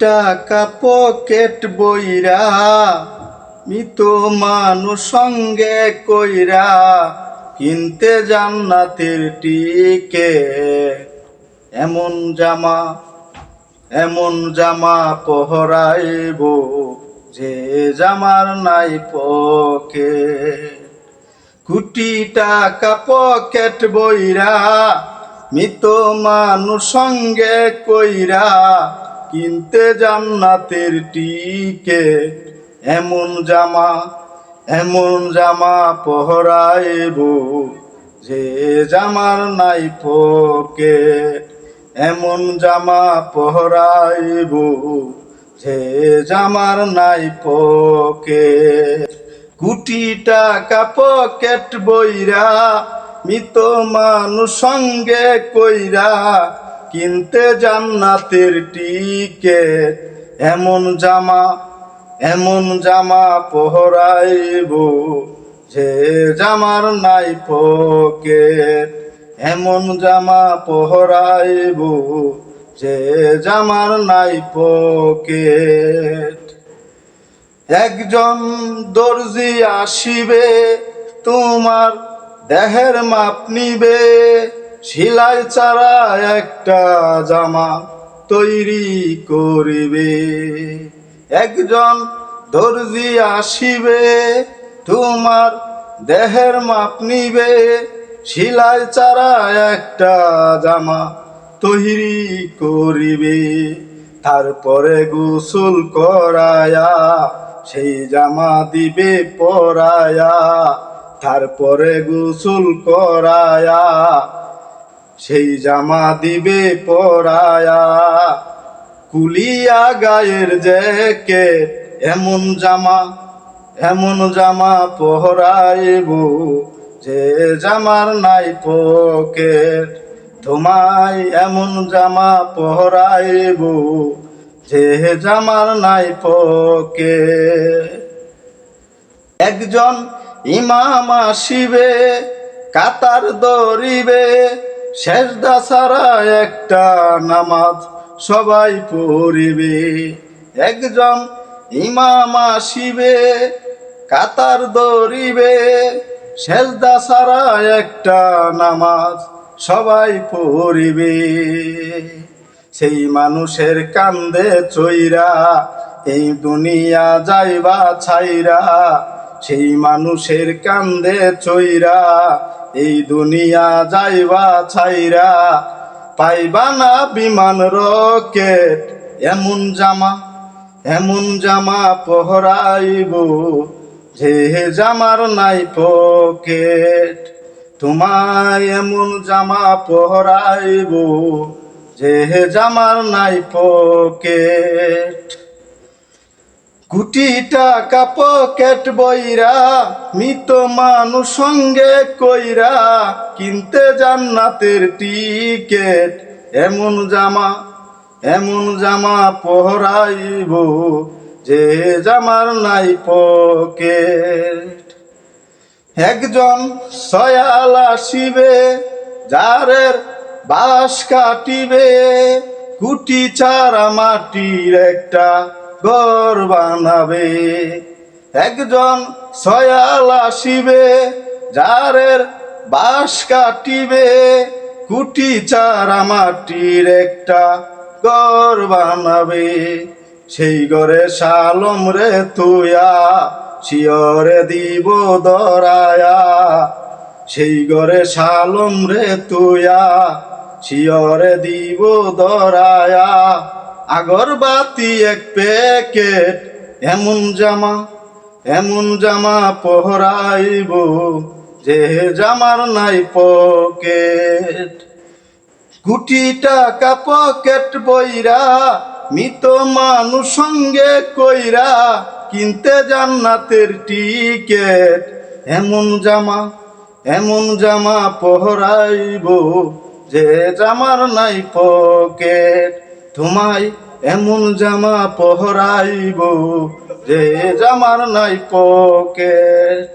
টাকা পকেট বইরা মৃত মানুষ সঙ্গে কইরা কিনতে জান্নাতের টিকেট। এমন জামা পহরাইব যে জামার নাই পকেট। কোটি টাকা পকেট বইরা মৃত মানুষ সঙ্গে কইরা কিনতে জান্নাতের টিকেট। এমন জামা পহরাইব যে জামার নাই পকেট। এমন জামা পহরাইব যে জামার নাই পকেট। কোটি টাকা পকেট বইরা মৃত মানুষ সঙ্গে কইরা কিনতে জান্নাতের টিকেট। এমন জামা পহরাইব যে জামার নাই পকেট। এমন জামা পহরাইব যে জামার নাই পকেট। একজন দর্জি আসিবে তোমার দেহের মাপ নিবে, সেলাই ছাড়া একটা জামা তৈরি করিবে। একজন দর্জি আসিবে তোমার দেহের মাপ নিবে, সেলাই ছাড়া একটা জামা তৈরি করিবে। তারপরে গোসল করায়া সেই জামা দিবে পরায়া। তারপরে গোসল করায়া সেই জামা দিবে পরায়া। কুলিয়া গায়ের জ্যাকেট। এমন জামা পহরাইব যে জামার নাই পকেট। তোমায় এমন জামা পহরাইব যে জামার নাই পকেট। একজন ইমাম আসিবে কাতার ধরিবে, সেজদা ছাড়া একটা নামাজ সবাই পড়িবে। একজন ইমাম আসিবে কাতার ধরিবে, সেজদা ছাড়া একটা নামাজ সবাই পড়িবে। সেই মানুষের কান্দে চইরা এই দুনিয়া যাইবা ছাইরা। সেই মানুষের কান্দে চইরা এই দুনিয়া যাইবা ছাইরা। পাইবা না বিমান রকেট। এমন জামা পহরাইব যে জামার নাই পকেট। তোমায় এমন জামা পহরাইব যে জামার নাই পকেট। কোটি টাকা পকেট বইরা মৃত মানুষ সঙ্গে কইরা কিনতে জান্নাতের টিকেট। এমন জামা পহরাইব যে জামার নাই পকেট। একজন সয়াল আসিবে যারের বাঁশ কাটিবে, কুটি ছাড়া মাটির একটা ঘর বানাবে। একজন সয়াল আসিবে যারের বাঁশ কাটিবে, কুটি ছাড়া মাটির একটা ঘর বানাবে। সেই ঘরে শালম রে তুয়া শিয়রে দিব দরায়া। সেই ঘরে শালম রে তুয়া শিয়রে দিব দরায়া। আগরবাতি এক প্যাকেট। এমন জামা পহরাইব যে জামার নাই পকেট। কোটি টাকা পকেট বইরা মৃত মানুষ সঙ্গে কইরা কিনতে জান্নাতের টিকেট। এমন জামা পহরাইব যে জামার নাই পকেট। তোমায় এমন জামা পহরাইব যে জামার নাই পকেট।